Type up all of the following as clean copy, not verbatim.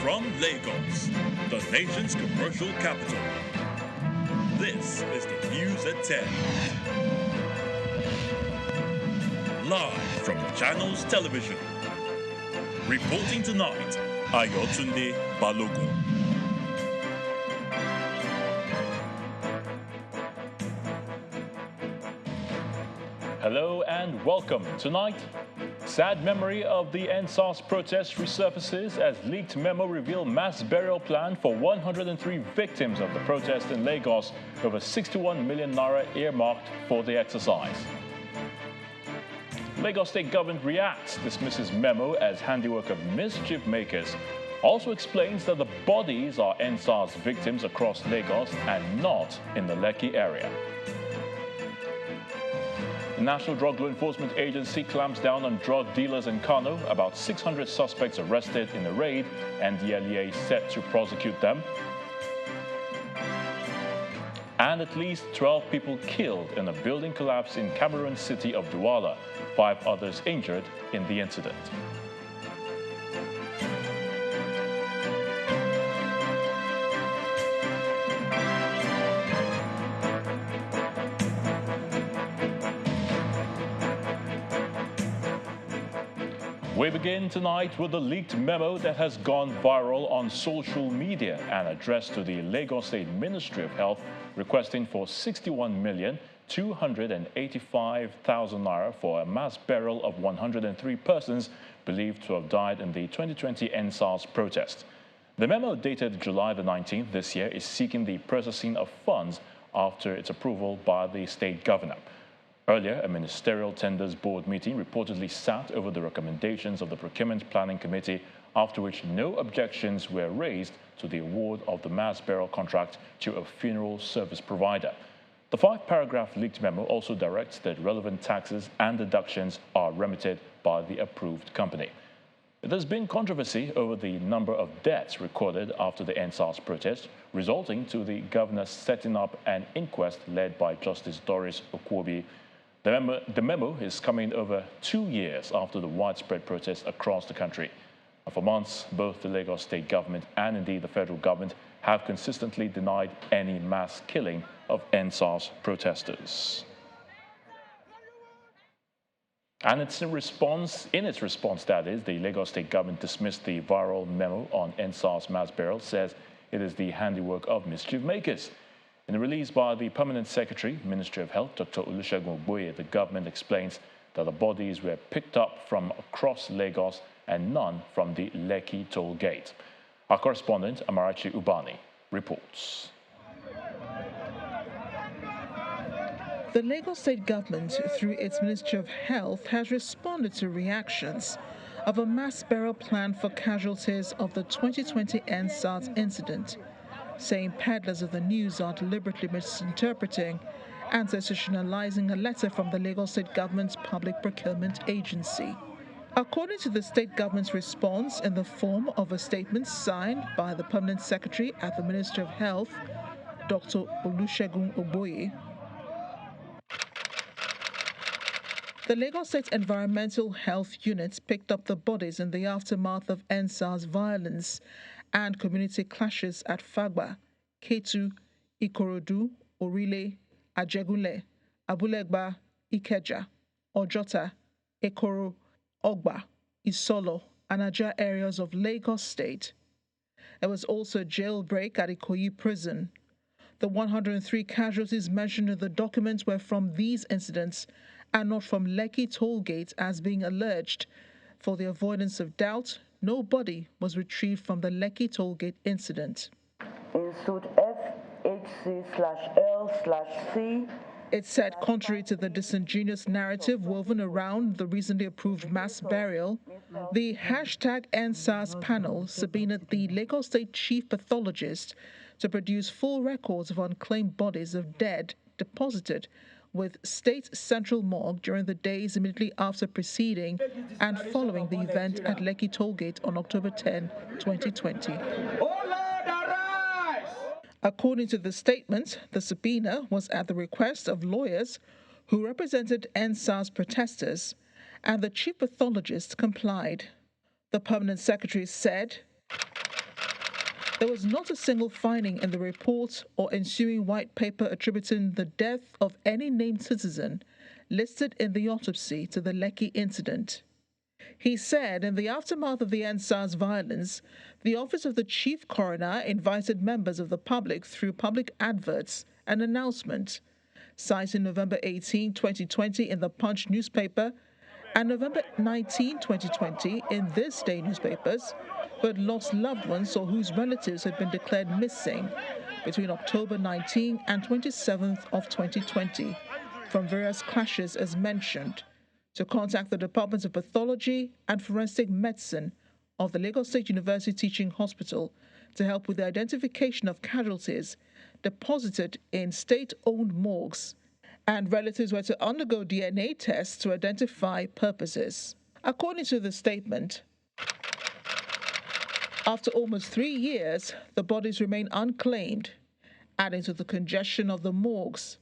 From Lagos, the nation's commercial capital, this is the News at 10. Live from Channels Television. Reporting tonight, Ayotunde Balogun. Hello and welcome. Tonight, sad memory of the EndSARS protest resurfaces as leaked memo reveal mass burial plan for 103 victims of the protest in Lagos, over 61 million naira earmarked for the exercise. Lagos State government reacts, dismisses memo as handiwork of mischief makers. Also explains that the bodies are EndSARS victims across Lagos and not in the Lekki area. The National Drug Law Enforcement Agency clamps down on drug dealers in Kano. About 600 suspects arrested in a raid, and the LEA set to prosecute them. And at least 12 people killed in a building collapse in Cameroon city of Douala. 5 others injured in the incident. We begin tonight with the leaked memo that has gone viral on social media and addressed to the Lagos State Ministry of Health, requesting for 61,285,000 naira for a mass burial of 103 persons believed to have died in the 2020 EndSARS protest. The memo, dated July the 19th this year, is seeking the processing of funds after its approval by the state governor. Earlier, a ministerial tenders board meeting reportedly sat over the recommendations of the Procurement Planning Committee, after which no objections were raised to the award of the mass burial contract to a funeral service provider. The 5-paragraph leaked memo also directs that relevant taxes and deductions are remitted by the approved company. There's been controversy over the number of deaths recorded after the EndSARS protest, resulting to the governor setting up an inquest led by Justice Doris Okwobi. The memo is coming over 2 years after the widespread protests across the country. For months, both the Lagos state government and indeed the federal government have consistently denied any mass killing of EndSARS protesters. And in its response, that is, the Lagos state government dismissed the viral memo on EndSARS mass burial, says it is the handiwork of mischief makers. In a release by the Permanent Secretary, Ministry of Health, Dr. Olusegun Ogboye, the government explains that the bodies were picked up from across Lagos and none from the Lekki toll gate. Our correspondent, Amarachi Ubani, reports. The Lagos state government, through its Ministry of Health, has responded to reactions of a mass burial plan for casualties of the 2020 EndSARS incident, saying peddlers of the news are deliberately misinterpreting and sensationalizing a letter from the Lagos State Government's Public Procurement Agency. According to the state government's response in the form of a statement signed by the Permanent Secretary at the Ministry of Health, Dr. Olusegun Ogboye, the Lagos State Environmental Health Unit picked up the bodies in the aftermath of EndSARS violence and community clashes at Fagba, Ketu, Ikorodu, Orile, Ajegunle, Abulegba, Ikeja, Ojota, Ekoro, Ogba, Isolo, and Aja areas of Lagos State. There was also a jailbreak at Ikoyi prison. The 103 casualties mentioned in the document were from these incidents and not from Lekki toll gate as being alleged. For the avoidance of doubt, no body was retrieved from the Lekki toll gate incident. In suit FHC/L/C. It said, contrary to the disingenuous narrative woven around the recently approved mass burial, the hashtag EndSARS panel subpoenaed the Lagos State chief pathologist to produce full records of unclaimed bodies of dead deposited with State Central Morgue during the days immediately after preceding and following the event at Lekki Tollgate on October 10, 2020. According to the statement, the subpoena was at the request of lawyers who represented EndSARS protesters, and the chief pathologist complied. The permanent secretary said, There was not a single finding in the report or ensuing white paper attributing the death of any named citizen listed in the autopsy to the Lekki incident. He said in the aftermath of the EndSARS violence, the Office of the Chief Coroner invited members of the public through public adverts and announcements, citing November 18, 2020 in the Punch newspaper and November 19, 2020 in This Day newspapers, who had lost loved ones or whose relatives had been declared missing between October 19 and 27th of 2020 from various clashes as mentioned, to contact the Department of Pathology and Forensic Medicine of the Lagos State University Teaching Hospital to help with the identification of casualties deposited in state-owned morgues, and relatives were to undergo DNA tests to identify purposes. According to the statement, after almost 3 years, the bodies remain unclaimed, adding to the congestion of the morgues.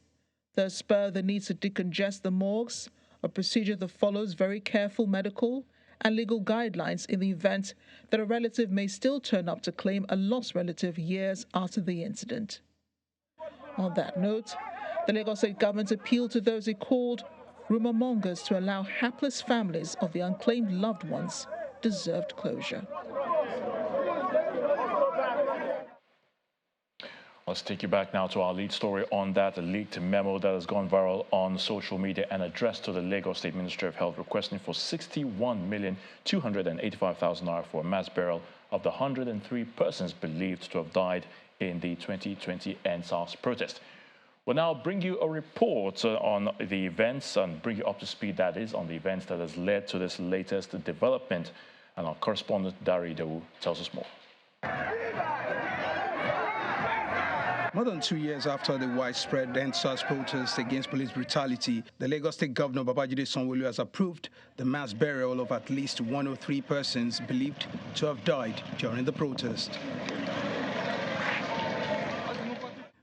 Thus spur the need to decongest the morgues, a procedure that follows very careful medical and legal guidelines in the event that a relative may still turn up to claim a lost relative years after the incident. On that note, the Lagos State government appealed to those it called rumor mongers to allow hapless families of the unclaimed loved ones deserved closure. Let's take you back now to our lead story on that, a leaked memo that has gone viral on social media and addressed to the Lagos State Ministry of Health requesting for 61,285,000 naira for a mass burial of the 103 persons believed to have died in the 2020 EndSARS protest. We'll now bring you a report on the events and bring you up to speed, that is, on the events that has led to this latest development. And our correspondent, Dari Dewu, tells us more. More than 2 years after the widespread EndSARS protests against police brutality, the Lagos State Governor Babajide Sanwo-Olu has approved the mass burial of at least 103 persons believed to have died during the protest.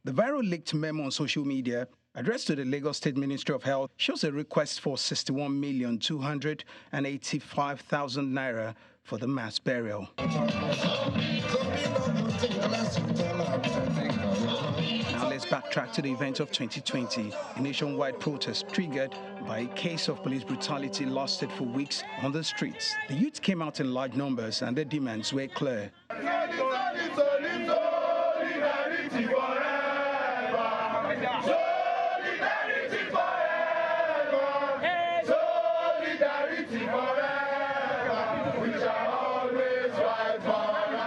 The viral leaked memo on social media addressed to the Lagos State Ministry of Health shows a request for 61,285,000 naira for the mass burial. Now let's backtrack to the event of 2020, a nationwide protest triggered by a case of police brutality lasted for weeks on the streets. The youth came out in large numbers and their demands were clear.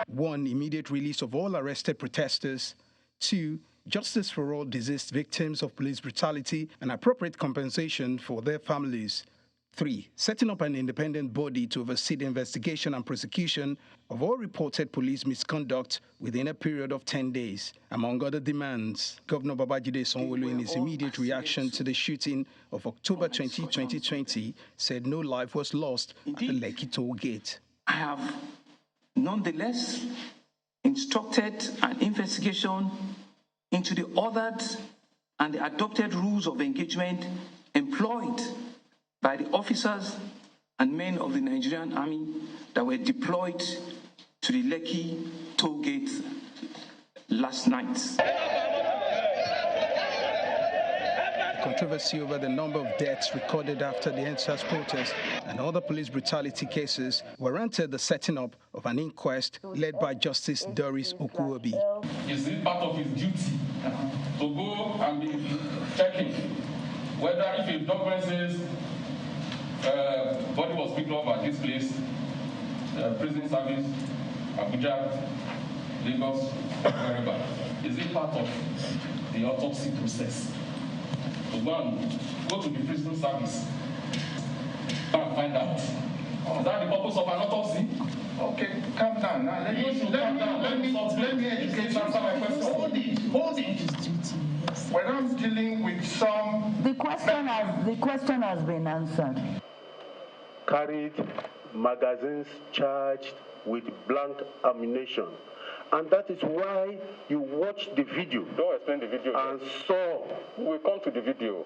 One, immediate release of all arrested protesters. 2, justice for all deceased victims of police brutality and appropriate compensation for their families. 3, setting up an independent body to oversee the investigation and prosecution of all reported police misconduct within a period of 10 days. Among other demands, Governor Babajide Sanwo-Olu, in his immediate reaction to the shooting of October 20, 2020, said no life was lost at the Lekki toll gate. I have nonetheless instructed an investigation into the ordered and the adopted rules of engagement employed by the officers and men of the Nigerian Army that were deployed to the Lekki toll gate last night. Controversy over the number of deaths recorded after the EndSARS protest and other police brutality cases warranted the setting up of an inquest led by Justice Doris Okuwobi. Is it part of his duty to go and be checking whether if a document says body was picked up at this place, prison service, Abuja, Lagos, wherever, is it part of the autopsy process? To go to the prison service and find out. Is that the purpose of an autopsy? Okay, calm down. Now, let me educate you. Hold it. We're not dealing with some. The question has been answered. Carried magazines charged with blank ammunition. And that is why you watch the video. Don't explain the video. And saw. We'll come to the video.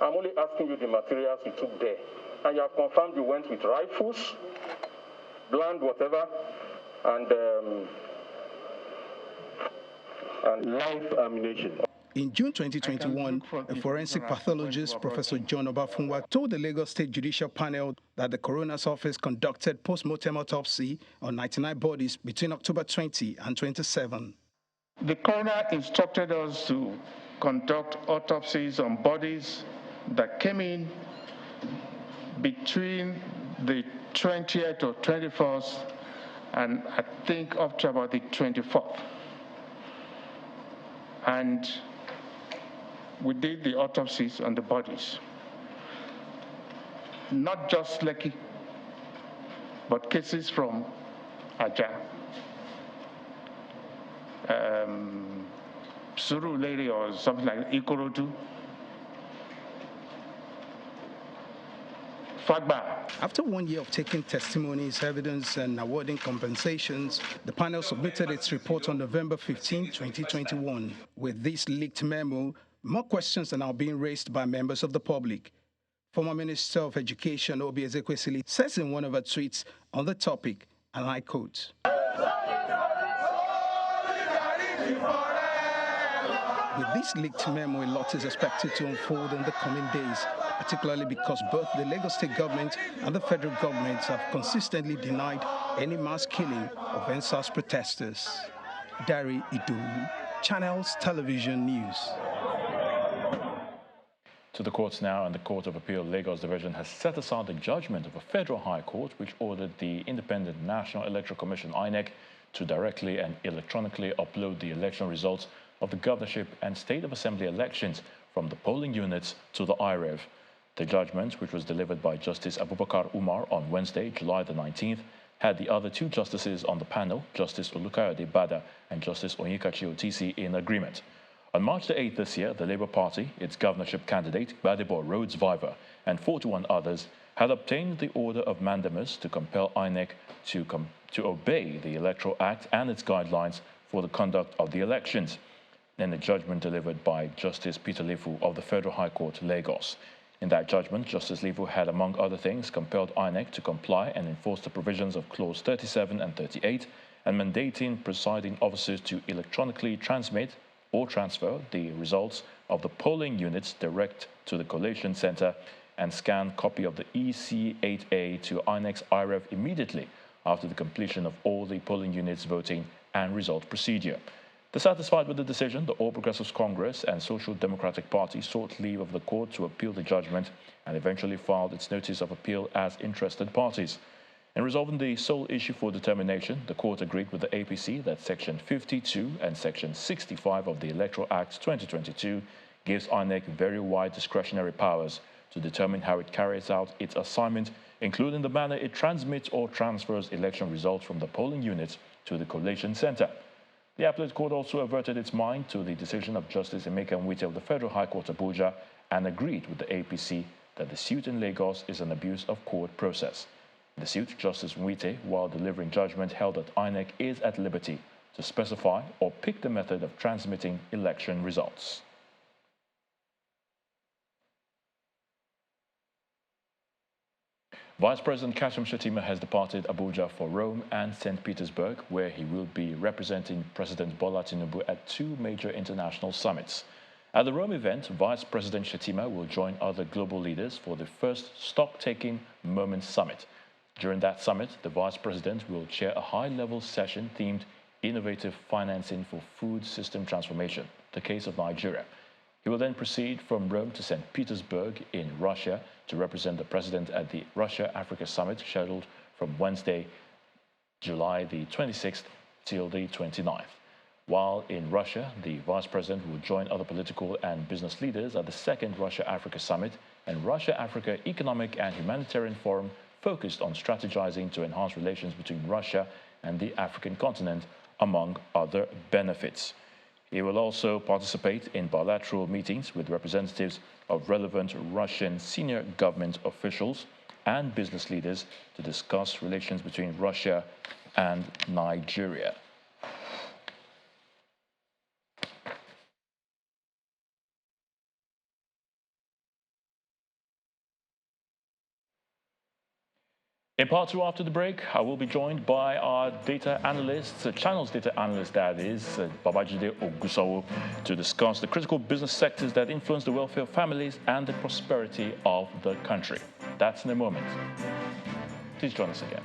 I'm only asking you the materials you took there. And you have confirmed you went with rifles, bland whatever, and and live ammunition. In June 2021, a forensic pathologist, Professor John Obafunwa, told the Lagos State Judicial Panel that the coroner's office conducted post-mortem autopsy on 99 bodies between October 20 and 27. The coroner instructed us to conduct autopsies on bodies that came in between the 20th or 21st and I think up to about the 24th. And we did the autopsies on the bodies. Not just Lekki, but cases from Aja, Surulere or something like Ikorodu, Fagba. After 1 year of taking testimonies, evidence, and awarding compensations, the panel submitted its report on November 15, 2021. With this leaked memo, more questions are now being raised by members of the public. Former Minister of Education Obi Ezekwesili says in one of her tweets on the topic, and I quote, "With this leaked memo, a lot is expected to unfold in the coming days, particularly because both the Lagos State government and the federal government have consistently denied any mass killing of EndSARS protesters." Dari Idowu, Channels Television News. To the courts now, and the Court of Appeal Lagos Division has set aside the judgment of a federal high court which ordered the Independent National Electoral Commission (INEC) to directly and electronically upload the election results of the governorship and state of assembly elections from the polling units to the IREV. The judgment, which was delivered by Justice Abubakar Umar on Wednesday, July the 19th, had the other two justices on the panel, Justice Olukayode Bada and Justice Onyekachi Otisi, in agreement. On March the 8th this year, the Labour Party, its governorship candidate, Gbadebo Rhodes Viver, and 41 others had obtained the order of mandamus to compel INEC to obey the Electoral Act and its guidelines for the conduct of the elections. In a judgment delivered by Justice Peter Lefu of the Federal High Court, Lagos. In that judgment, Justice Lefu had, among other things, compelled INEC to comply and enforce the provisions of Clause 37 and 38 and mandating presiding officers to electronically transmit or transfer the results of the polling units direct to the collation center and scan copy of the EC8A to INEC's IREV immediately after the completion of all the polling units voting and result procedure. Dissatisfied with the decision, the All Progressives Congress and Social Democratic Party sought leave of the court to appeal the judgment and eventually filed its notice of appeal as interested parties. In resolving the sole issue for determination, the court agreed with the APC that Section 52 and Section 65 of the Electoral Act 2022 gives INEC very wide discretionary powers to determine how it carries out its assignment, including the manner it transmits or transfers election results from the polling units to the collation center. The appellate court also averted its mind to the decision of Justice Emeka Nwite of the Federal High Court Abuja and agreed with the APC that the suit in Lagos is an abuse of court process. In the suit, Justice Nwite, while delivering judgment, held that INEC is at liberty to specify or pick the method of transmitting election results. Vice President Kashim Shettima has departed Abuja for Rome and St. Petersburg, where he will be representing President Bola Tinubu at two major international summits. At the Rome event, Vice President Shettima will join other global leaders for the first Stock-Taking Moments Summit. During that summit, the Vice President will chair a high-level session themed Innovative Financing for Food System Transformation, the case of Nigeria. He will then proceed from Rome to St. Petersburg in Russia to represent the President at the Russia-Africa Summit, scheduled from Wednesday, July the 26th till the 29th. While in Russia, the Vice President will join other political and business leaders at the second Russia-Africa Summit and Russia-Africa Economic and Humanitarian Forum, focused on strategizing to enhance relations between Russia and the African continent, among other benefits. He will also participate in bilateral meetings with representatives of relevant Russian senior government officials and business leaders to discuss relations between Russia and Nigeria. In part two after the break, I will be joined by our data analyst, channel's data analyst, that is, Babajide Ogusawo, to discuss the critical business sectors that influence the welfare of families and the prosperity of the country. That's in a moment. Please join us again.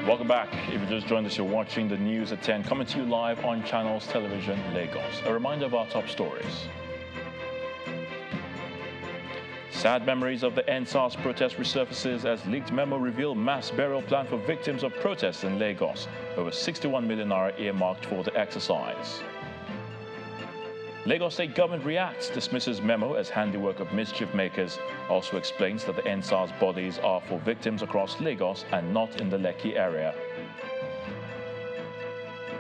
Welcome back. If you just joined us, you're watching the news at 10, coming to you live on Channels Television Lagos. A reminder of our top stories. Sad memories of the EndSARS protest resurfaces as leaked memo reveal mass burial plan for victims of protests in Lagos. Over 61 million naira earmarked for the exercise. Lagos State government reacts, dismisses memo as handiwork of mischief makers. Also explains that the EndSARS bodies are for victims across Lagos and not in the Lekki area.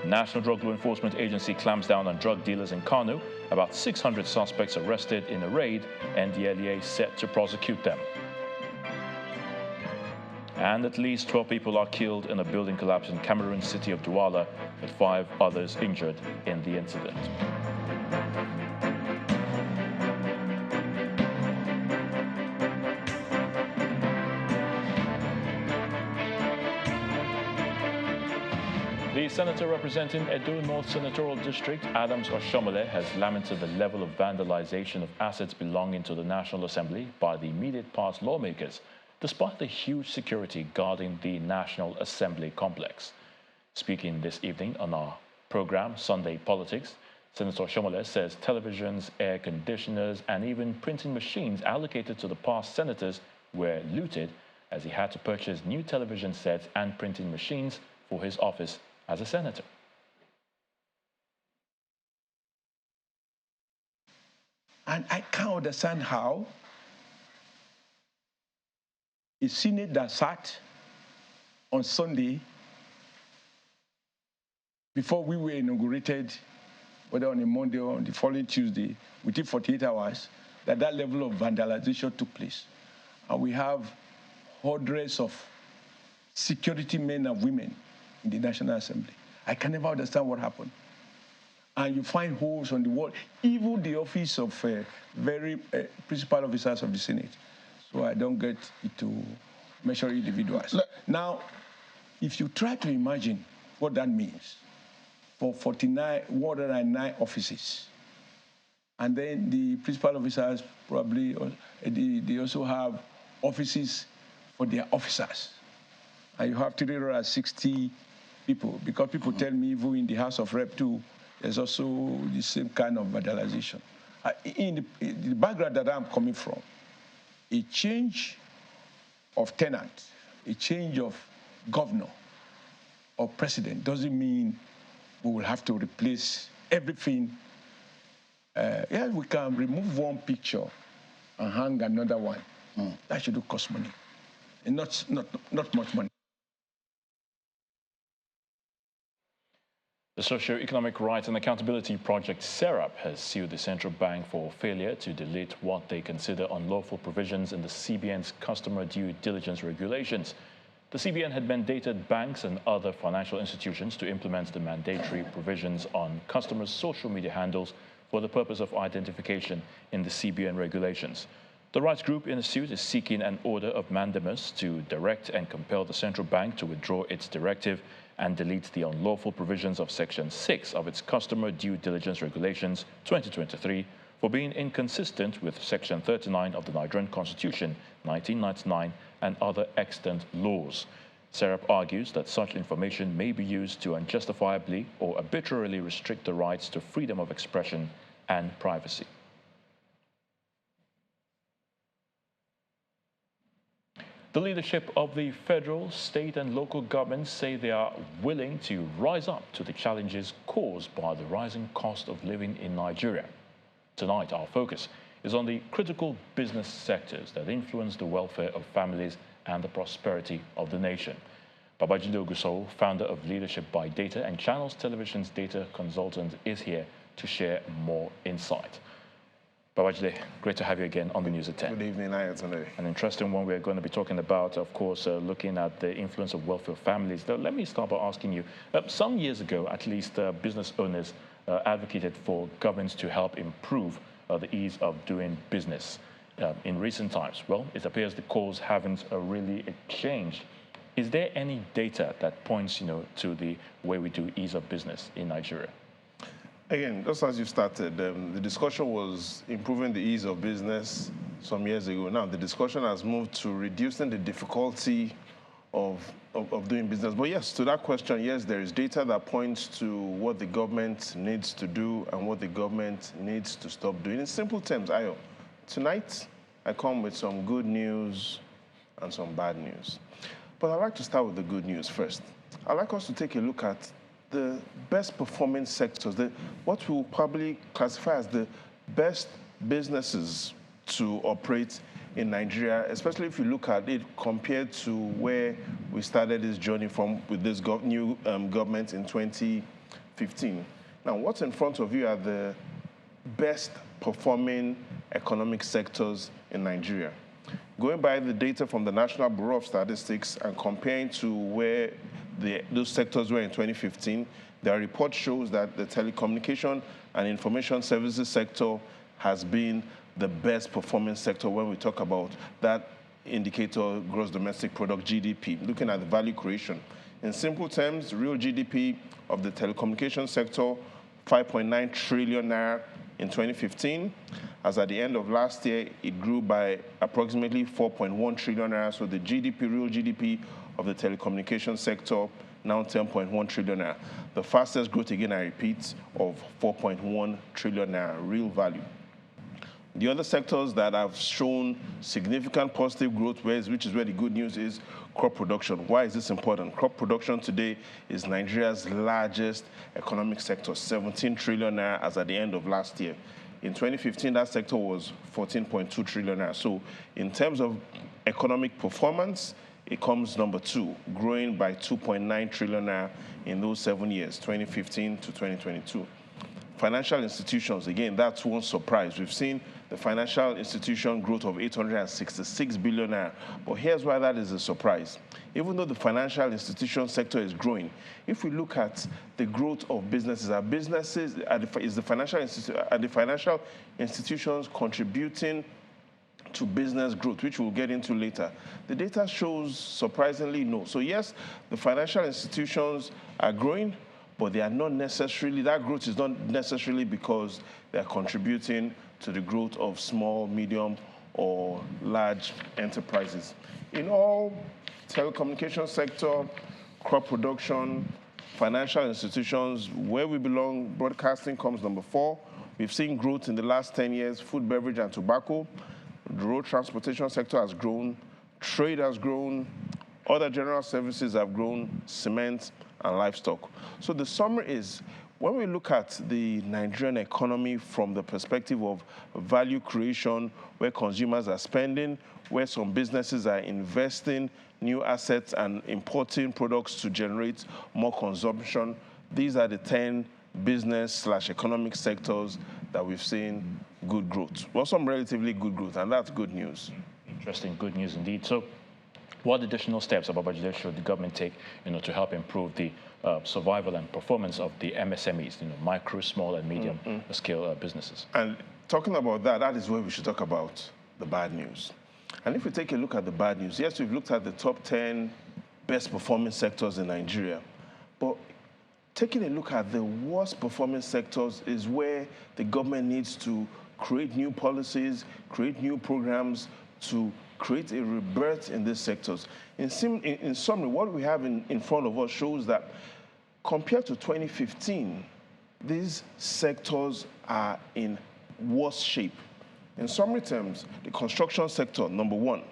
National Drug Law Enforcement Agency clamps down on drug dealers in Kano. About 600 suspects arrested in a raid, and the LEA set to prosecute them. And at least 12 people are killed in a building collapse in Cameroon's city of Douala, with 5 others injured in the incident. The senator representing Edo North Senatorial District, Adams Oshomole, has lamented the level of vandalization of assets belonging to the National Assembly by the immediate past lawmakers, despite the huge security guarding the National Assembly complex. Speaking this evening on our program, Sunday Politics, Senator Oshomole says televisions, air conditioners, and even printing machines allocated to the past senators were looted, as he had to purchase new television sets and printing machines for his office as a senator. And I can't understand how a Senate that sat on Sunday before we were inaugurated, whether on a Monday or on the following Tuesday, within 48 hours, that level of vandalization took place. And we have hundreds of security men and women in the National Assembly. I can never understand what happened. And you find holes on the wall, even the office of very principal officers of the Senate. So I don't get it to measure individuals. Now, if you try to imagine what that means for 109 offices, and then the principal officers probably, they also have offices for their officers. And you have 360 people, because people tell me even in the House of Rep too, there's also the same kind of vandalization. In the background that I'm coming from, a change of tenant, a change of governor or president doesn't mean we will have to replace everything. Yeah, we can remove one picture and hang another one. That should cost money, and not much money. The Socio-Economic Rights and Accountability Project, SERAP, has sued the central bank for failure to delete what they consider unlawful provisions in the CBN's customer due diligence regulations. The CBN had mandated banks and other financial institutions to implement the mandatory provisions on customers' social media handles for the purpose of identification in the CBN regulations. The rights group in the suit is seeking an order of mandamus to direct and compel the central bank to withdraw its directive and delete the unlawful provisions of Section 6 of its Customer Due Diligence Regulations 2023 for being inconsistent with Section 39 of the Nigerian Constitution 1999 and other extant laws. SERAP argues that such information may be used to unjustifiably or arbitrarily restrict the rights to freedom of expression and privacy. The leadership of the federal, state, and local governments say they are willing to rise up to the challenges caused by the rising cost of living in Nigeria. Tonight, our focus is on the critical business sectors that influence the welfare of families and the prosperity of the nation. Babajide Oguso, founder of Leadership by Data and Channels Television's data consultant, is here to share more insight. Babajide, great to have you again on the News at 10. Good evening, Ayatollah. An interesting one we're going to be talking about, of course, looking at the influence of welfare families. Now, let me start by asking you, some years ago, at least, business owners advocated for governments to help improve the ease of doing business. In recent times, well, it appears the cause haven't really changed. Is there any data that points, to the way we do ease of business in Nigeria? Again, just as you started, the discussion was improving the ease of business some years ago. Now, the discussion has moved to reducing the difficulty of doing business. But yes, to that question, yes, there is data that points to what the government needs to do and what the government needs to stop doing. In simple terms, Ayo, tonight I come with some good news and some bad news. But I'd like to start with the good news first. I'd like us to take a look at the best performing sectors, what we'll probably classify as the best businesses to operate in Nigeria, especially if you look at it compared to where we started this journey from with this new government in 2015. Now, what's in front of you are the best performing economic sectors in Nigeria. Going by the data from the National Bureau of Statistics and comparing to where those sectors were in 2015, their report shows that the telecommunication and information services sector has been the best performing sector when we talk about that indicator, gross domestic product, GDP, looking at the value creation. In simple terms, real GDP of the telecommunication sector, 5.9 trillion naira in 2015. As at the end of last year, it grew by approximately 4.1 trillion naira. So the GDP, real GDP of the telecommunication sector, now 10.1 trillion naira. The fastest growth, again, I repeat, of 4.1 trillion naira real value. The other sectors that have shown significant positive growth, which is where the good news is, crop production. Why is this important? Crop production today is Nigeria's largest economic sector, 17 trillion naira as at the end of last year. In 2015, that sector was 14.2 trillion naira. So in terms of economic performance, it comes number 2, growing by 2.9 trillion naira in those 7 years, 2015 to 2022. Financial institutions, again, that's one surprise. We've seen the financial institution growth of 866 billion naira. But here's why that is a surprise. Even though the financial institution sector is growing, if we look at the growth of businesses, are the financial institutions contributing to business growth, which we'll get into later? The data shows surprisingly no. So yes, the financial institutions are growing, but they are not necessarily, that growth is not necessarily because they're contributing to the growth of small, medium, or large enterprises. In all, telecommunication sector, crop production, financial institutions, where we belong, broadcasting comes number 4. We've seen growth in the last 10 years, food, beverage, and tobacco. The road transportation sector has grown, trade has grown, other general services have grown, cement and livestock. So the summary is, when we look at the Nigerian economy from the perspective of value creation, where consumers are spending, where some businesses are investing new assets and importing products to generate more consumption, these are the 10 business/economic sectors that we've seen good growth. Well, some relatively good growth, and that's good news. Interesting, good news indeed. So what additional steps, Babajide, should the government take, to help improve the survival and performance of the MSMEs, micro, small, and medium scale businesses? And talking about that, that is where we should talk about the bad news. And if we take a look at the bad news, yes, we've looked at the top 10 best performing sectors in Nigeria, but taking a look at the worst performing sectors is where the government needs to create new policies, create new programs to create a rebirth in these sectors. In summary, what we have in front of us shows that compared to 2015, these sectors are in worse shape. In summary terms, the construction sector, number 1,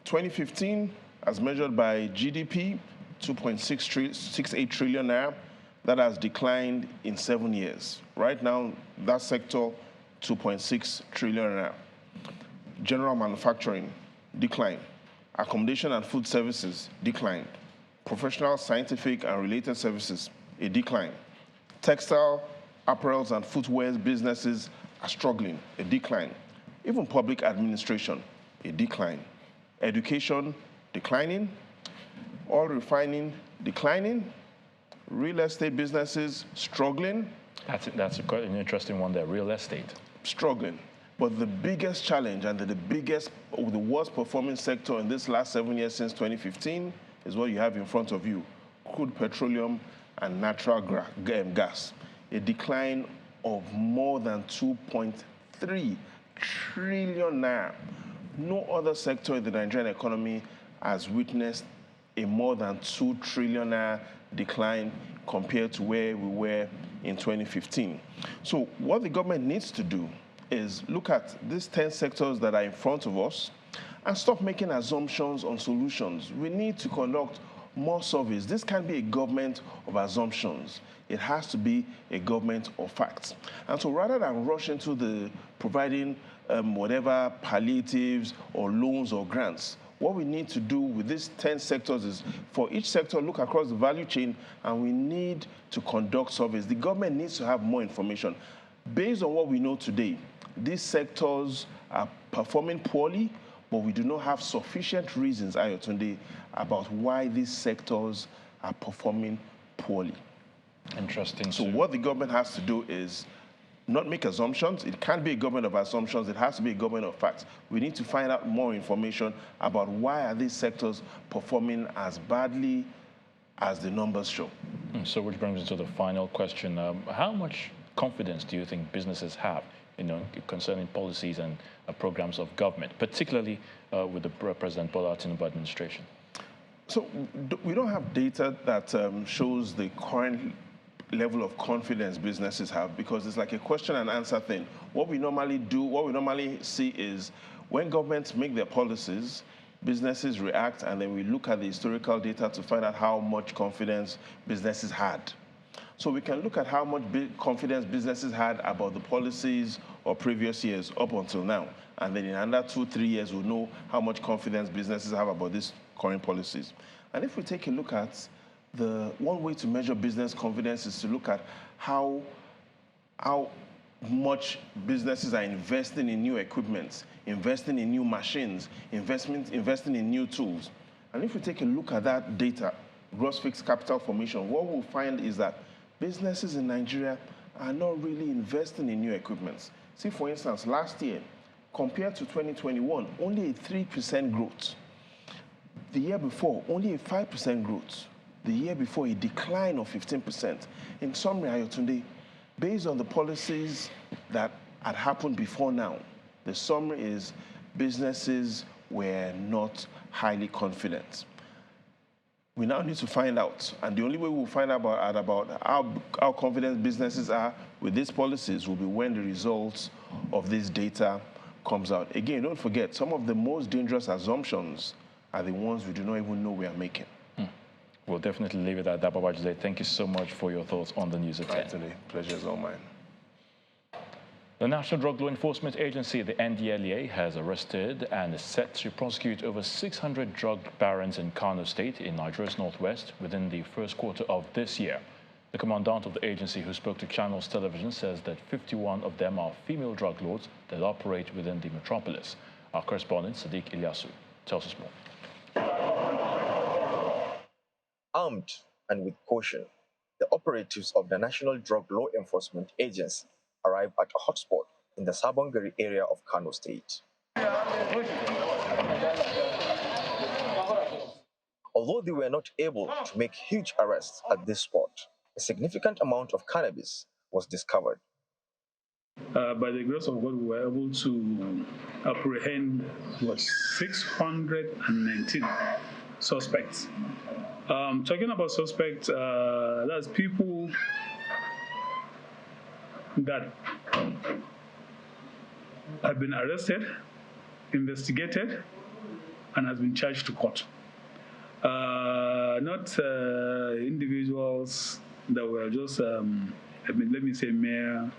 2015, as measured by GDP, 2.68 trillion naira, that has declined in 7 years. Right now, that sector, 2.6 trillion naira. General manufacturing, decline. Accommodation and food services, declined. Professional, scientific, and related services, a decline. Textile, apparels, and footwear businesses are struggling, a decline. Even public administration, a decline. Education, declining. Oil refining, declining. Real estate businesses, struggling. That's quite an interesting one there, real estate. Struggling. But the biggest challenge and the worst performing sector in this last 7 years since 2015 is what you have in front of you, crude petroleum and natural gas. A decline of more than 2.3 trillion naira. No other sector in the Nigerian economy has witnessed a more than 2 trillion naira decline compared to where we were in 2015. So what the government needs to do is look at these 10 sectors that are in front of us and stop making assumptions on solutions. We need to conduct more surveys. This can't be a government of assumptions. It has to be a government of facts. And so rather than rush into the providing whatever palliatives or loans or grants, what we need to do with these 10 sectors is for each sector, look across the value chain, and we need to conduct surveys. The government needs to have more information. Based on what we know today, these sectors are performing poorly, but we do not have sufficient reasons, Ayotunde, about why these sectors are performing poorly. Interesting. So what the government has to do is not make assumptions. It can't be a government of assumptions. It has to be a government of facts. We need to find out more information about why are these sectors performing as badly as the numbers show. So which brings us to the final question. How much confidence do you think businesses have concerning policies and programs of government, particularly with the President Bola Tinubu administration? So we don't have data that shows the current level of confidence businesses have, because it's like a question and answer thing. What we normally see is when governments make their policies, businesses react, and then we look at the historical data to find out how much confidence businesses had. So we can look at how much confidence businesses had about the policies of previous years up until now. And then in another 2-3 years, we'll know how much confidence businesses have about these current policies. And if we take a look at one way to measure business confidence is to look at how much businesses are investing in new equipment, investing in new machines, investing in new tools. And if we take a look at that data, gross fixed capital formation, what we'll find is that businesses in Nigeria are not really investing in new equipment. See, for instance, last year, compared to 2021, only a 3% growth. The year before, only a 5% growth. The year before, a decline of 15%. In summary, Ayotunde, based on the policies that had happened before now, the summary is businesses were not highly confident. We now need to find out, and the only way we'll find out about how confident businesses are with these policies will be when the results of this data comes out. Again, don't forget, some of the most dangerous assumptions are the ones we do not even know we are making. We'll definitely leave it at that, Babajide. Thank you so much for your thoughts on the news at 10. Today. Pleasure is all mine. The National Drug Law Enforcement Agency, the NDLEA, has arrested and is set to prosecute over 600 drug barons in Kano State in Nigeria's northwest within the first quarter of this year. The commandant of the agency, who spoke to Channels Television, says that 51 of them are female drug lords that operate within the metropolis. Our correspondent, Sadiq Ilyasu, tells us more. Armed and with caution, the operatives of the National Drug Law Enforcement Agency arrived at a hotspot in the Sabongari area of Kano State. Although they were not able to make huge arrests at this spot, a significant amount of cannabis was discovered. By the grace of God, we were able to apprehend 619 suspects. Talking about suspects, that's people that have been arrested, investigated, and has been charged to court. Not individuals that were just, let me say, mere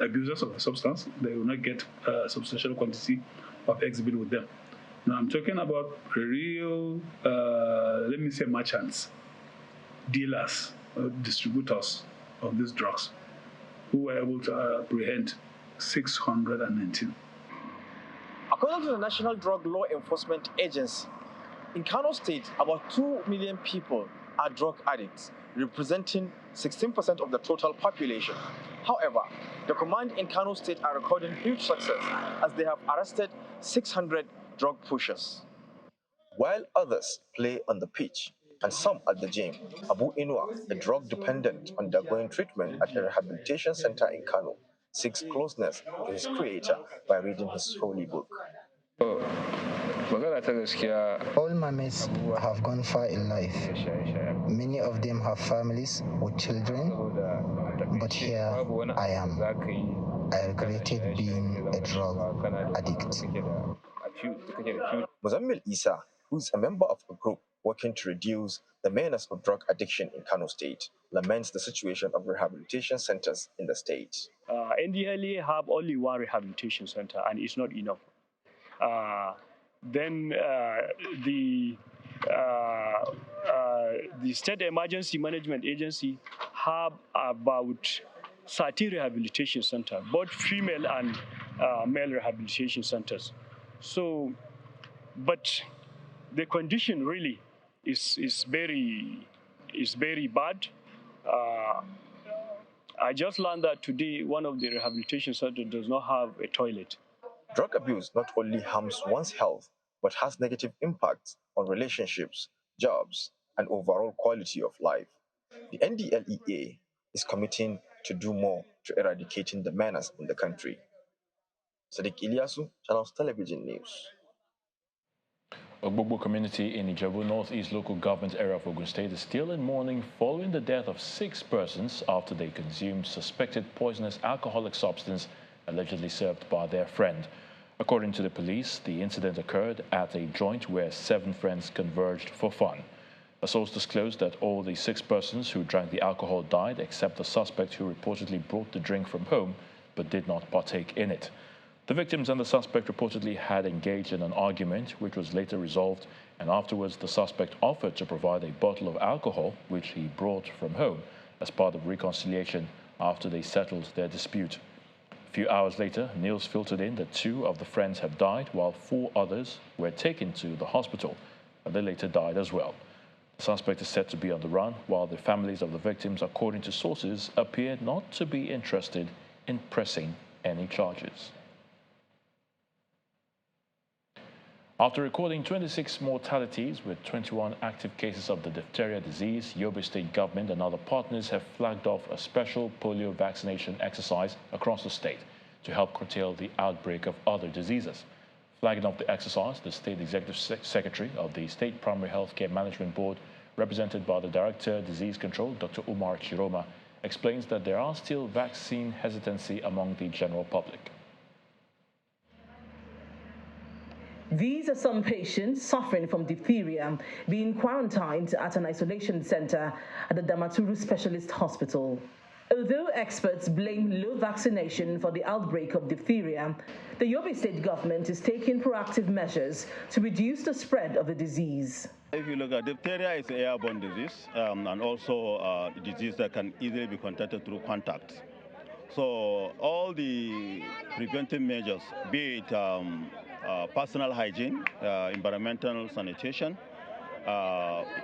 abusers of the substance. They will not get a substantial quantity of exhibit with them. Now I'm talking about real, let me say, merchants, dealers, distributors of these drugs, who were able to apprehend 619. According to the National Drug Law Enforcement Agency, in Kano State, about 2 million people are drug addicts, representing 16% of the total population. However, the command in Kano State are recording huge success as they have arrested 600 drug pushers. While others play on the pitch and some at the gym, Abu Inua, a drug dependent undergoing treatment at a rehabilitation center in Kano, seeks closeness to his creator by reading his holy book. All my mates have gone far in life. Many of them have families with children, but here I am. I regretted being a drug addict. Muzammil Isa, who is a member of a group working to reduce the menace of drug addiction in Kano State, laments the situation of rehabilitation centers in the state. NDLA have only one rehabilitation center, and it's not enough. Then the State Emergency Management Agency have about 30 rehabilitation centers, both female and male rehabilitation centers. So, but the condition really is very bad. I just learned that today one of the rehabilitation centers does not have a toilet. Drug abuse not only harms one's health, but has negative impacts on relationships, jobs, and overall quality of life. The NDLEA is committing to do more to eradicating the menace in the country. Sadiq Ilyasu, Channels Television News. Ogbogbo community in Ijebu Northeast local government area of Ogun State is still in mourning following the death of 6 persons after they consumed suspected poisonous alcoholic substance allegedly served by their friend. According to the police, the incident occurred at a joint where 7 friends converged for fun. A source disclosed that all the 6 persons who drank the alcohol died except the suspect who reportedly brought the drink from home but did not partake in it. The victims and the suspect reportedly had engaged in an argument which was later resolved, and afterwards the suspect offered to provide a bottle of alcohol which he brought from home as part of reconciliation after they settled their dispute. A few hours later, news filtered in that 2 of the friends have died while 4 others were taken to the hospital, but they later died as well. The suspect is said to be on the run, while the families of the victims, according to sources, appear not to be interested in pressing any charges. After recording 26 mortalities with 21 active cases of the diphtheria disease, Yobe State government and other partners have flagged off a special polio vaccination exercise across the state to help curtail the outbreak of other diseases. Flagging off the exercise, the State Executive Secretary of the State Primary Healthcare Management Board, represented by the Director Disease Control, Dr. Umar Chiroma, explains that there are still vaccine hesitancy among the general public. These are some patients suffering from diphtheria being quarantined at an isolation center at the Damaturu Specialist Hospital. Although experts blame low vaccination for the outbreak of diphtheria, the Yobe State government is taking proactive measures to reduce the spread of the disease. If you look at diphtheria, it's an airborne disease and also a disease that can easily be contracted through contact. So all the preventive measures, be it personal hygiene, environmental sanitation,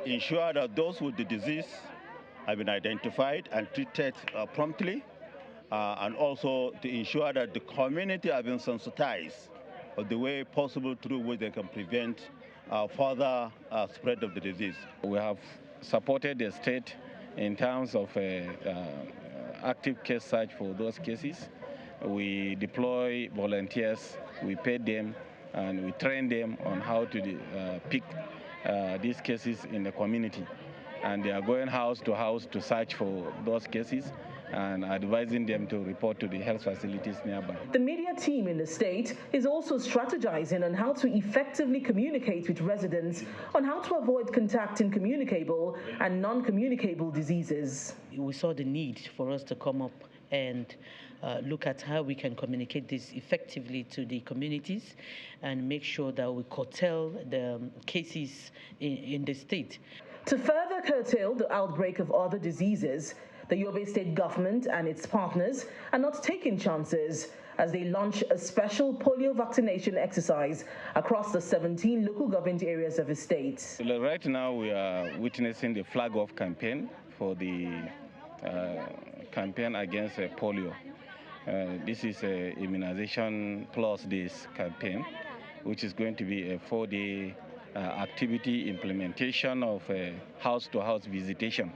ensure that those with the disease have been identified and treated promptly, and also to ensure that the community have been sensitized of the way possible through which they can prevent further spread of the disease. We have supported the state in terms of active case search for those cases. We deploy volunteers, we pay them, and we train them on how to pick these cases in the community. And they are going house to house to search for those cases and advising them to report to the health facilities nearby. The media team in the state is also strategizing on how to effectively communicate with residents on how to avoid contacting communicable and non-communicable diseases. We saw the need for us to come up and look at how we can communicate this effectively to the communities and make sure that we curtail the cases in the state. To further curtail the outbreak of other diseases, the Yobe State government and its partners are not taking chances as they launch a special polio vaccination exercise across the 17 local government areas of the state. Right now we are witnessing the flag off campaign for the campaign against polio. This is an immunization plus this campaign, which is going to be a 4-day activity implementation of house-to-house visitation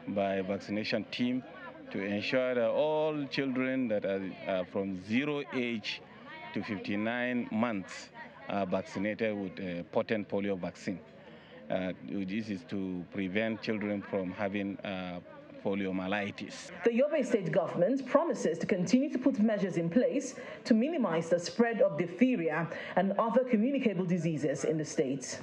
by a vaccination team to ensure that all children that are from 0 age to 59 months are vaccinated with a potent polio vaccine. This is to prevent children from having poliomyelitis. The Yobe State government promises to continue to put measures in place to minimize the spread of diphtheria and other communicable diseases in the state.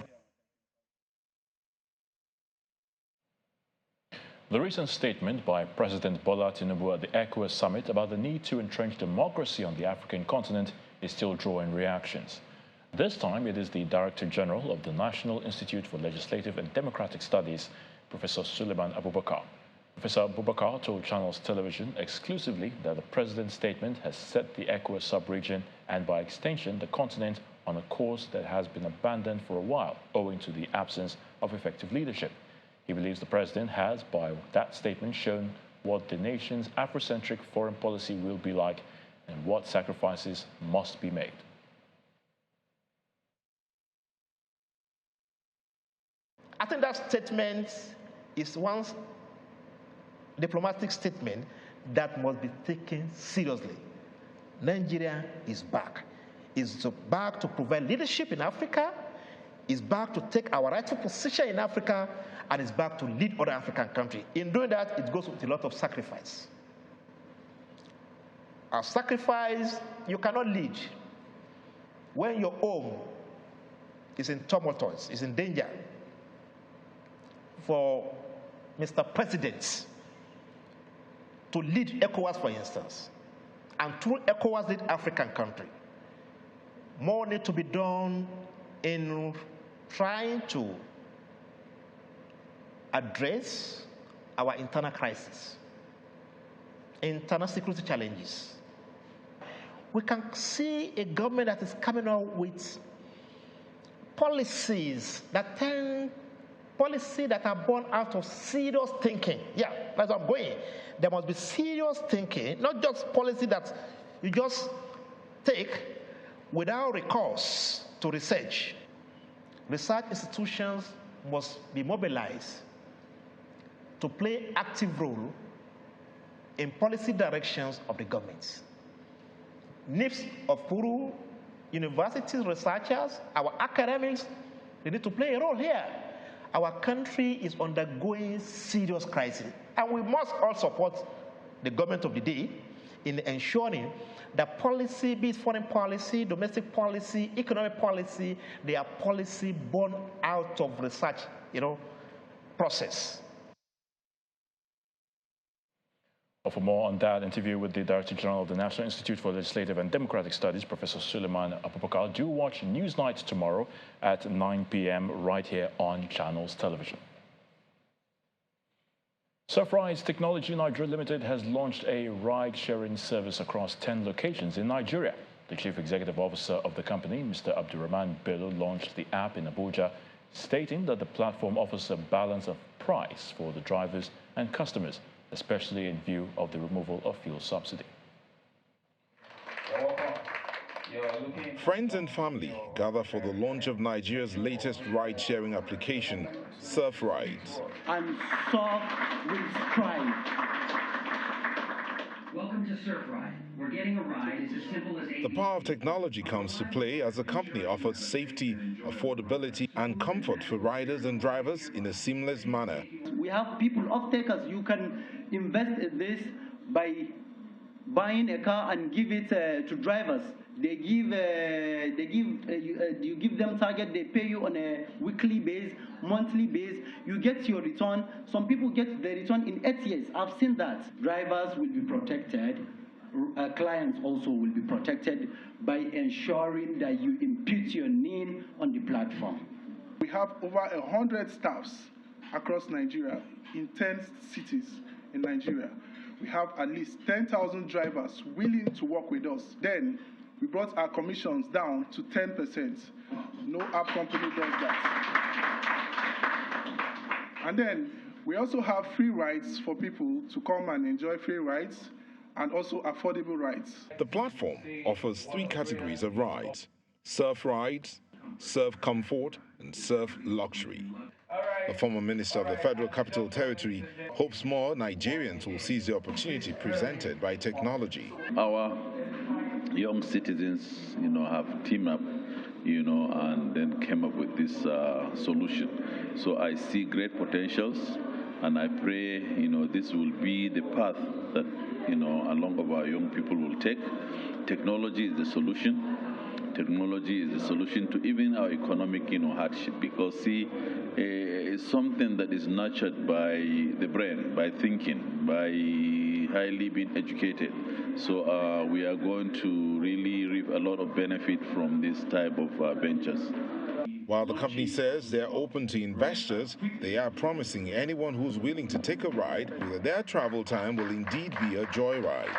The recent statement by President Bola Tinubu at the ECOWAS summit about the need to entrench democracy on the African continent is still drawing reactions. This time, it is the Director General of the National Institute for Legislative and Democratic Studies, Professor Suleiman Abubakar. Professor Abubakar told Channels Television exclusively that the President's statement has set the ECOWAS sub-region and, by extension, the continent on a course that has been abandoned for a while, owing to the absence of effective leadership. He believes the President has, by that statement, shown what the nation's Afrocentric foreign policy will be like and what sacrifices must be made. I think that statement is one diplomatic statement that must be taken seriously. Nigeria is back. It's back to provide leadership in Africa. It's back to take our rightful position in Africa, and it's back to lead other African countries. In doing that, it goes with a lot of sacrifice. A sacrifice you cannot lead when your home is in tumult, is in danger. For Mr. President to lead ECOWAS, for instance, and through ECOWAS lead African country, more need to be done in trying to address our internal crisis, internal security challenges. We can see a government that is coming out with policies that are born out of serious thinking. Yeah, that's where I'm going. There must be serious thinking, not just policy that you just take without recourse to research. Research institutions must be mobilized to play active role in policy directions of the governments. NIPS of Puru, universities, researchers, our academics, they need to play a role here. Our country is undergoing serious crisis, and we must all support the government of the day in ensuring that policy, be it foreign policy, domestic policy, economic policy, they are policy born out of research, process. For more on that interview with the Director General of the National Institute for Legislative and Democratic Studies, Professor Suleiman Abubakar, do watch Newsnight tomorrow at 9 p.m. right here on Channels Television. Surfrise Technology Nigeria Limited has launched a ride-sharing service across 10 locations in Nigeria. The Chief Executive Officer of the company, Mr. Abdurrahman Bello, launched the app in Abuja, stating that the platform offers a balance of price for the drivers and customers, especially in view of the removal of fuel subsidy. Friends and family gather for the launch of Nigeria's latest ride-sharing application, Surfrides. And surf with stride. Welcome to Surfride, where getting a ride is as simple as The power of technology comes to play as the company offers safety, affordability, and comfort for riders and drivers in a seamless manner. We have people, off-takers. You can invest in this by buying a car and give it to drivers. You give them target, they pay you on a weekly base, monthly base. You get your return. Some people get the return in 8 years. I've seen that. Drivers will be protected. Clients also will be protected by ensuring that you impute your name on the platform. We have over 100 staffs across Nigeria in 10 cities in Nigeria. We have at least 10,000 drivers willing to work with us. Then we brought our commissions down to 10%. No app company does that. And then we also have free rides for people to come and enjoy free rides and also affordable rides. The platform offers 3 categories of rides: surf rides, surf comfort, and surf luxury. The former minister of the Federal Capital Territory hopes more Nigerians will seize the opportunity presented by technology. Our young citizens, have teamed up, and then came up with this solution. So I see great potentials, and I pray, this will be the path that, along of our young people will take. Technology is the solution. Technology is the solution to even our economic, hardship, because it's something that is nurtured by the brain, by thinking, by highly being educated. So we are going to really reap a lot of benefit from this type of ventures. While the company says they're open to investors, they are promising anyone who's willing to take a ride that their travel time will indeed be a joyride.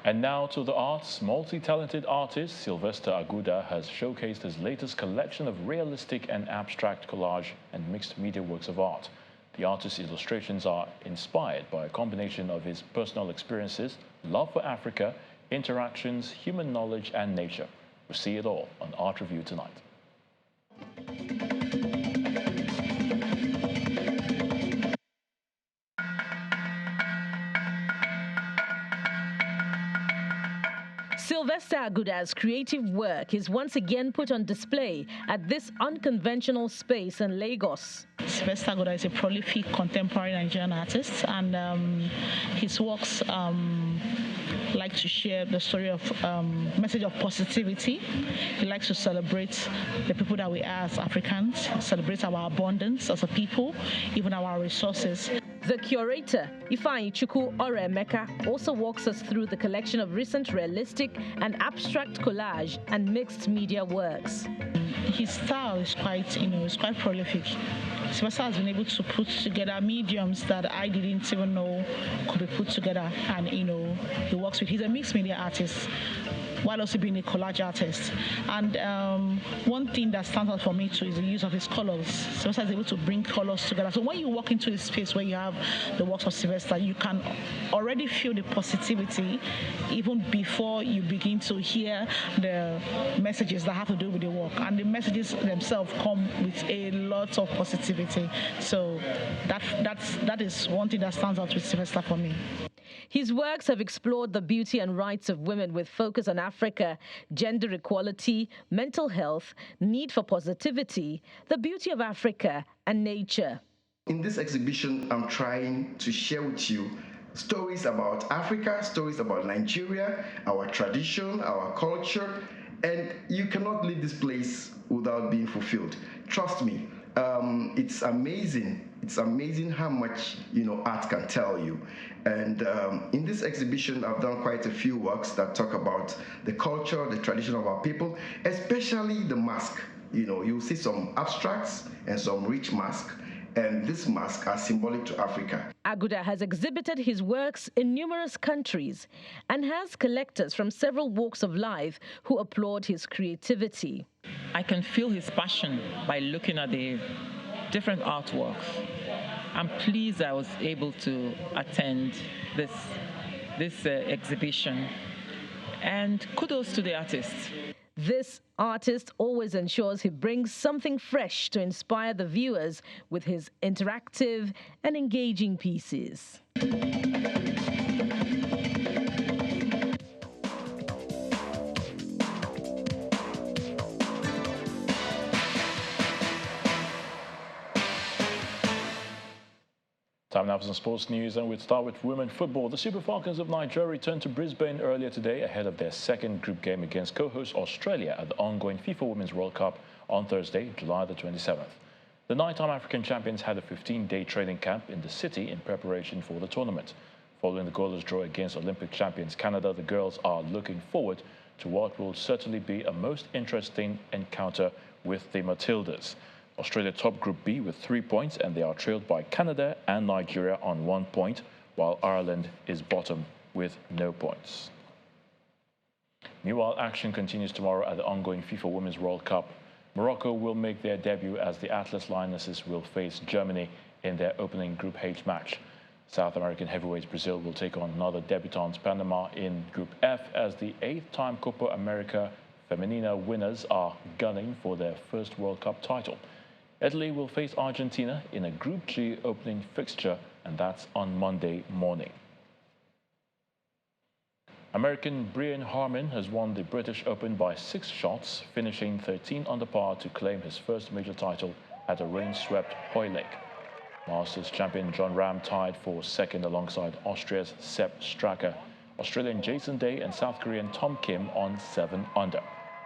And now to the arts. Multi-talented artist Sylvester Aguda has showcased his latest collection of realistic and abstract collage and mixed media works of art. The artist's illustrations are inspired by a combination of his personal experiences, love for Africa, interactions, human knowledge, and nature. We'll see it all on Art Review tonight. Sylvester Aguda's creative work is once again put on display at this unconventional space in Lagos. Sylvester Aguda is a prolific contemporary Nigerian artist, and his works like to share the story of message of positivity. He likes to celebrate the people that we are as Africans, celebrate our abundance as a people, even our resources. The curator, Ifeanyi Chukwu Oremeka, also walks us through the collection of recent realistic and abstract collage and mixed media works. His style is quite prolific. Sylvester has been able to put together mediums that I didn't even know could be put together, and he works with. He's a mixed media artist, while also being a collage artist. And one thing that stands out for me too is the use of his colors. Sylvester is able to bring colors together. So when you walk into a space where you have the works of Sylvester, you can already feel the positivity even before you begin to hear the messages that have to do with the work. And the messages themselves come with a lot of positivity. So that is one thing that stands out with Sylvester for me. His works have explored the beauty and rights of women with focus on Africa, gender equality, mental health, need for positivity, the beauty of Africa, and nature. In this exhibition, I'm trying to share with you stories about Africa, stories about Nigeria, our tradition, our culture, and you cannot leave this place without being fulfilled. Trust me, it's amazing. It's amazing how much art can tell you. And in this exhibition, I've done quite a few works that talk about the culture, the tradition of our people, especially the mask. You'll see some abstracts and some rich masks, and these masks are symbolic to Africa. Aguda has exhibited his works in numerous countries and has collectors from several walks of life who applaud his creativity. I can feel his passion by looking at the different artworks. I'm pleased I was able to attend this exhibition, and kudos to the artist. This artist always ensures he brings something fresh to inspire the viewers with his interactive and engaging pieces. Time now for some sports news, and we'll start with women football. The Super Falcons of Nigeria returned to Brisbane earlier today ahead of their second group game against co-host Australia at the ongoing FIFA Women's World Cup on Thursday, July the 27th. The nine-time African champions had a 15-day training camp in the city in preparation for the tournament. Following the goalless draw against Olympic champions Canada, the girls are looking forward to what will certainly be a most interesting encounter with the Matildas. Australia top Group B with 3 points, and they are trailed by Canada and Nigeria on 1 point, while Ireland is bottom with no points. Meanwhile, action continues tomorrow at the ongoing FIFA Women's World Cup. Morocco will make their debut as the Atlas Lionesses will face Germany in their opening Group H match. South American heavyweights Brazil will take on another debutante Panama in Group F as the 8th-time Copa America Femenina winners are gunning for their first World Cup title. Italy will face Argentina in a Group G opening fixture, and that's on Monday morning. American Brian Harman has won the British Open by 6 shots, finishing 13 under par to claim his first major title at a rain-swept Hoylake. Masters champion John Ram tied for second alongside Austria's Sepp Straka, Australian Jason Day and South Korean Tom Kim on 7 under.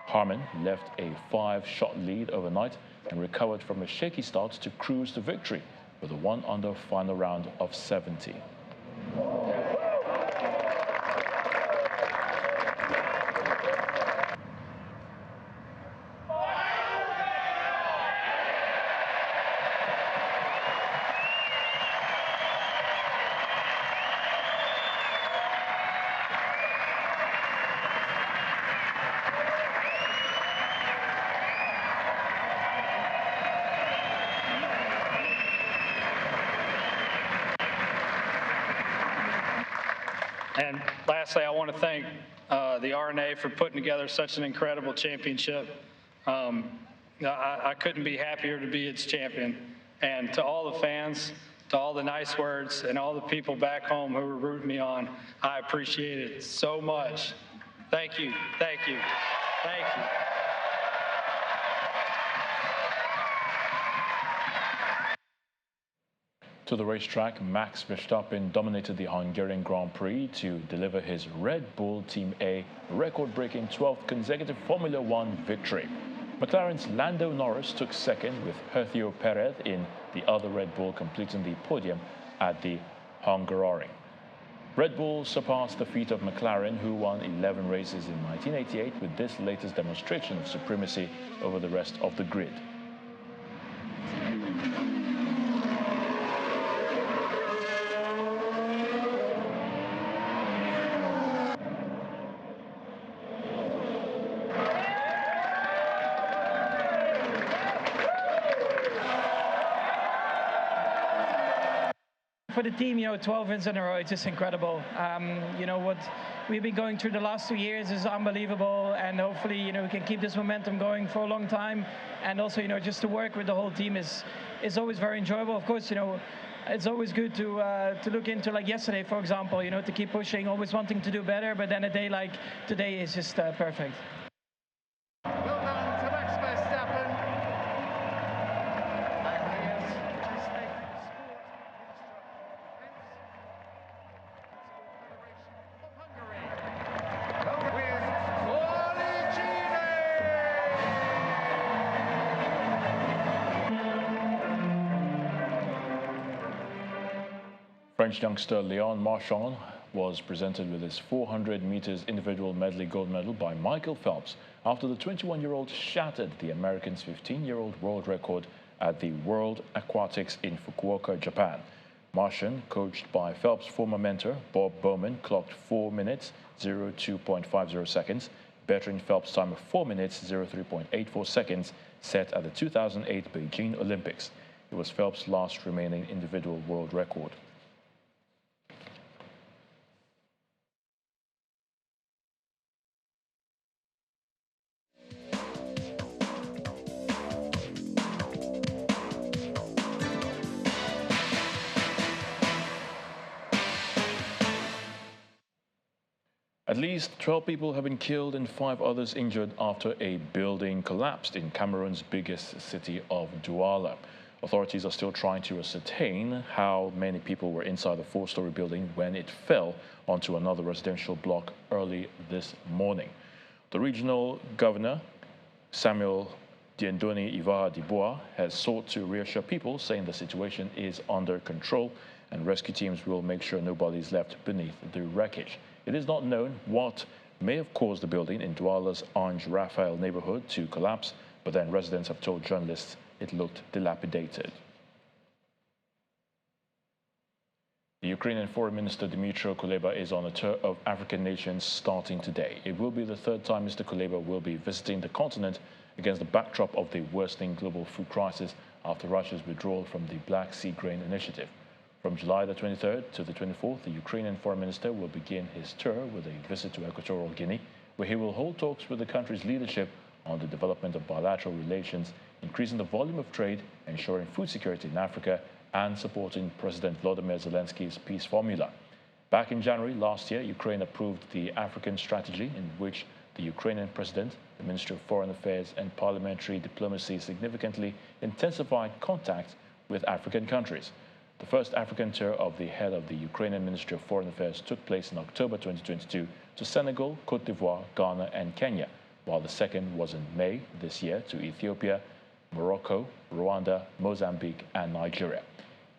Harman left a 5-shot lead overnight and recovered from a shaky start to cruise to victory with a 1 under final round of 70. And lastly, I want to thank the RNA for putting together such an incredible championship. I couldn't be happier to be its champion. And to all the fans, to all the nice words, and all the people back home who were rooting me on, I appreciate it so much. Thank you, thank you, thank you. To the racetrack, Max Verstappen dominated the Hungarian Grand Prix to deliver his Red Bull Team A record-breaking 12th consecutive Formula One victory. McLaren's Lando Norris took second, with Sergio Perez in the other Red Bull completing the podium at the Hungaroring. Red Bull surpassed the feat of McLaren, who won 11 races in 1988 with this latest demonstration of supremacy over the rest of the grid. For the team, 12 wins in a row, it's just incredible. What we've been going through the last 2 years is unbelievable, and hopefully, we can keep this momentum going for a long time. And also, just to work with the whole team is always very enjoyable. Of course, it's always good to look into, like yesterday, for example, to keep pushing, always wanting to do better. But then a day like today is just perfect. French youngster Léon Marchand was presented with his 400 meters individual medley gold medal by Michael Phelps after the 21-year-old shattered the American's 15-year-old world record at the World Aquatics in Fukuoka, Japan. Marchand, coached by Phelps' former mentor, Bob Bowman, clocked 4 minutes, 02.50 seconds, bettering Phelps' time of 4 minutes, 03.84 seconds, set at the 2008 Beijing Olympics. It was Phelps' last remaining individual world record. At least 12 people have been killed and 5 others injured after a building collapsed in Cameroon's biggest city of Douala. Authorities are still trying to ascertain how many people were inside the four-story building when it fell onto another residential block early this morning. The regional governor, Samuel Diendoni Ivaha Dibois, has sought to reassure people, saying the situation is under control and rescue teams will make sure nobody is left beneath the wreckage. It is not known what may have caused the building in Douala's Ange Raphael neighborhood to collapse, but then residents have told journalists it looked dilapidated. The Ukrainian Foreign Minister Dmytro Kuleba is on a tour of African nations starting today. It will be the third time Mr. Kuleba will be visiting the continent against the backdrop of the worsening global food crisis after Russia's withdrawal from the Black Sea Grain Initiative. From July the 23rd to the 24th, the Ukrainian Foreign Minister will begin his tour with a visit to Equatorial Guinea, where he will hold talks with the country's leadership on the development of bilateral relations, increasing the volume of trade, ensuring food security in Africa, and supporting President Volodymyr Zelensky's peace formula. Back in January last year, Ukraine approved the African strategy in which the Ukrainian president, the Ministry of Foreign Affairs and Parliamentary Diplomacy significantly intensified contact with African countries. The first African tour of the head of the Ukrainian Ministry of Foreign Affairs took place in October 2022 to Senegal, Cote d'Ivoire, Ghana, and Kenya, while the second was in May this year to Ethiopia, Morocco, Rwanda, Mozambique, and Nigeria.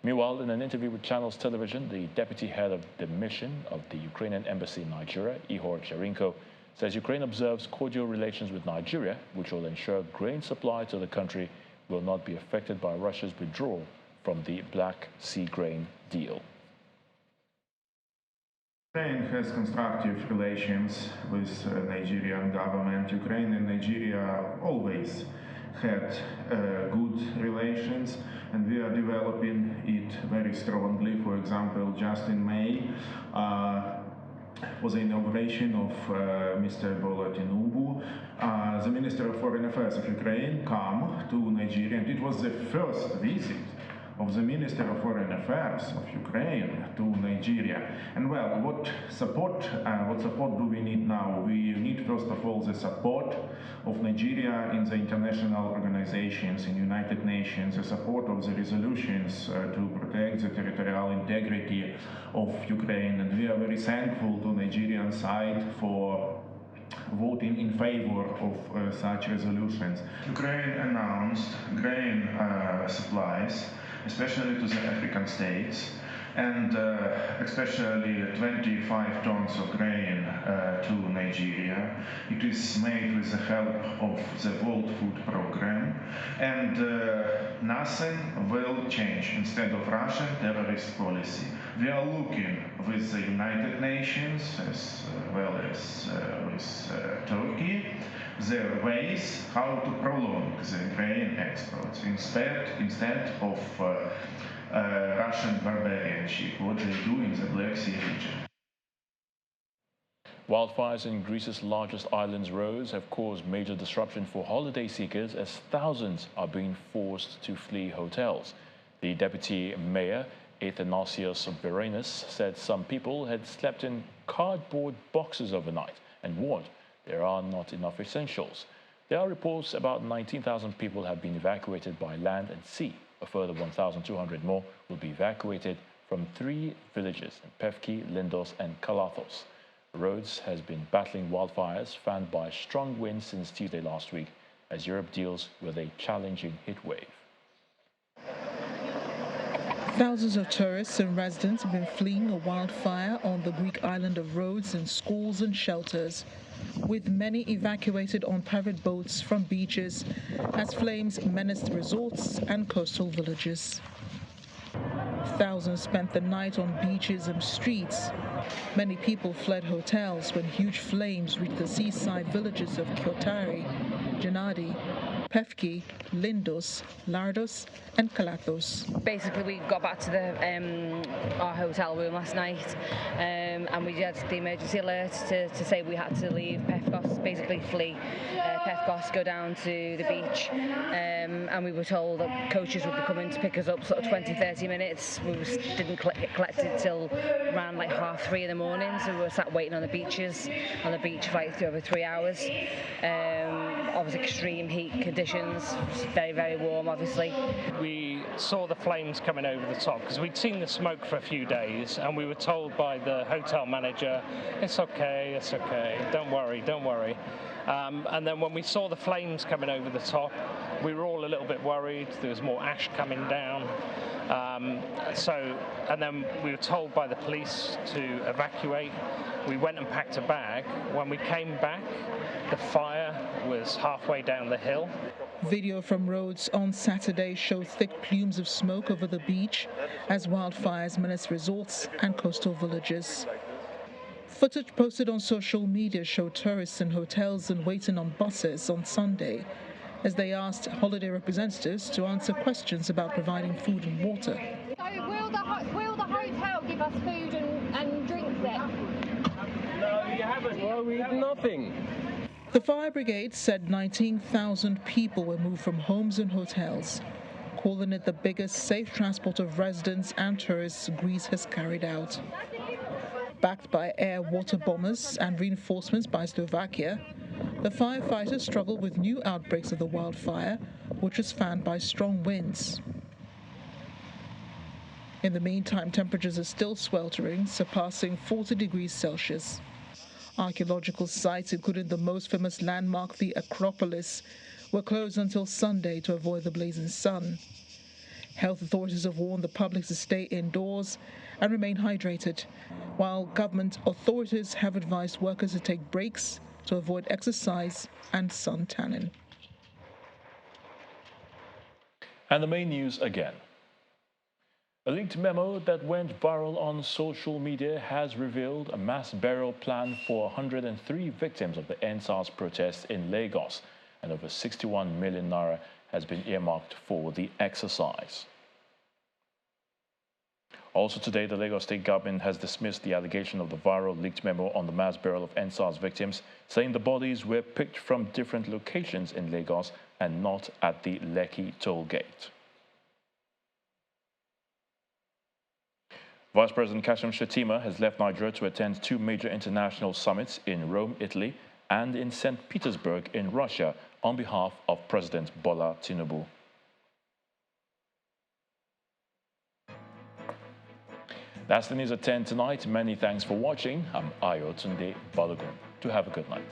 Meanwhile, in an interview with Channels Television, the deputy head of the mission of the Ukrainian embassy in Nigeria, Ihor Cherenko, says Ukraine observes cordial relations with Nigeria, which will ensure grain supply to the country will not be affected by Russia's withdrawal from the Black Sea Grain deal. Ukraine has constructive relations with Nigerian government. Ukraine and Nigeria always had good relations, and we are developing it very strongly. For example, just in May was the inauguration of Mr. Bola Tinubu. The Minister of Foreign Affairs of Ukraine came to Nigeria, and it was the first visit of the Minister of Foreign Affairs of Ukraine to Nigeria. And well, what support do we need now? We need, first of all, the support of Nigeria in the international organizations, in United Nations, the support of the resolutions to protect the territorial integrity of Ukraine. And we are very thankful to Nigerian side for voting in favor of such resolutions. Ukraine announced grain supplies, especially to the African states, and especially 25 tons of grain to Nigeria. It is made with the help of the World Food Program, and nothing will change instead of Russian terrorist policy. We are looking with the United Nations as well as with Turkey their ways how to prolong the grain exports instead of Russian barbarianship, what they do in the Black Sea region. Wildfires in Greece's largest island's roads have caused major disruption for holiday seekers as thousands are being forced to flee hotels. The deputy mayor, Athanasios Veranis, said some people had slept in cardboard boxes overnight and warned there are not enough essentials. There are reports about 19,000 people have been evacuated by land and sea. A further 1,200 more will be evacuated from 3 villages in Pevki, Lindos, and Kalathos. Rhodes has been battling wildfires fanned by strong winds since Tuesday last week as Europe deals with a challenging heat wave. Thousands of tourists and residents have been fleeing a wildfire on the Greek island of Rhodes in schools and shelters, with many evacuated on private boats from beaches as flames menaced resorts and coastal villages. Thousands spent the night on beaches and streets. Many people fled hotels when huge flames reached the seaside villages of Kyotari, Gennady, Pevki, Lindos, Lardos, and Kalathos. Basically, we got back to our hotel room last night, and we had the emergency alert to say we had to leave Pevkos, basically flee Pevkos, go down to the beach, and we were told that coaches would be coming to pick us up sort of 20-30 minutes. We didn't collect it till around like 3:30 in the morning, so we were sat waiting on the beach for like over 3 hours. Obviously extreme heat conditions, very, very warm obviously. We saw the flames coming over the top, because we'd seen the smoke for a few days, and we were told by the hotel manager, it's okay, don't worry. And then when we saw the flames coming over the top, we were all a little bit worried. There was more ash coming down. And then we were told by the police to evacuate. We went and packed a bag. When we came back, the fire was halfway down the hill. Video from roads on Saturday showed thick plumes of smoke over the beach as wildfires menace resorts and coastal villages. Footage posted on social media showed tourists in hotels and waiting on buses on Sunday as they asked holiday representatives to answer questions about providing food and water. So will the hotel give us food and drinks then? No, you haven't. Well, we have nothing. The fire brigade said 19,000 people were moved from homes and hotels, calling it the biggest safe transport of residents and tourists Greece has carried out. Backed by air water bombers and reinforcements by Slovakia, the firefighters struggled with new outbreaks of the wildfire, which was fanned by strong winds. In the meantime, temperatures are still sweltering, surpassing 40 degrees Celsius. Archaeological sites, including the most famous landmark, the Acropolis, were closed until Sunday to avoid the blazing sun. Health authorities have warned the public to stay indoors and remain hydrated, while government authorities have advised workers to take breaks to avoid exercise and sun tanning. And the main news again. A leaked memo that went viral on social media has revealed a mass burial plan for 103 victims of the EndSARS protests in Lagos, and over 61 million naira has been earmarked for the exercise. Also today, the Lagos State government has dismissed the allegation of the viral leaked memo on the mass burial of EndSARS victims, saying the bodies were picked from different locations in Lagos and not at the Lekki toll gate. Vice President Kashim Shettima has left Nigeria to attend two major international summits in Rome, Italy, and in St. Petersburg in Russia on behalf of President Bola Tinubu. That's the news at 10 tonight. Many thanks for watching. I'm Ayo Tunde Balogun. Do have a good night.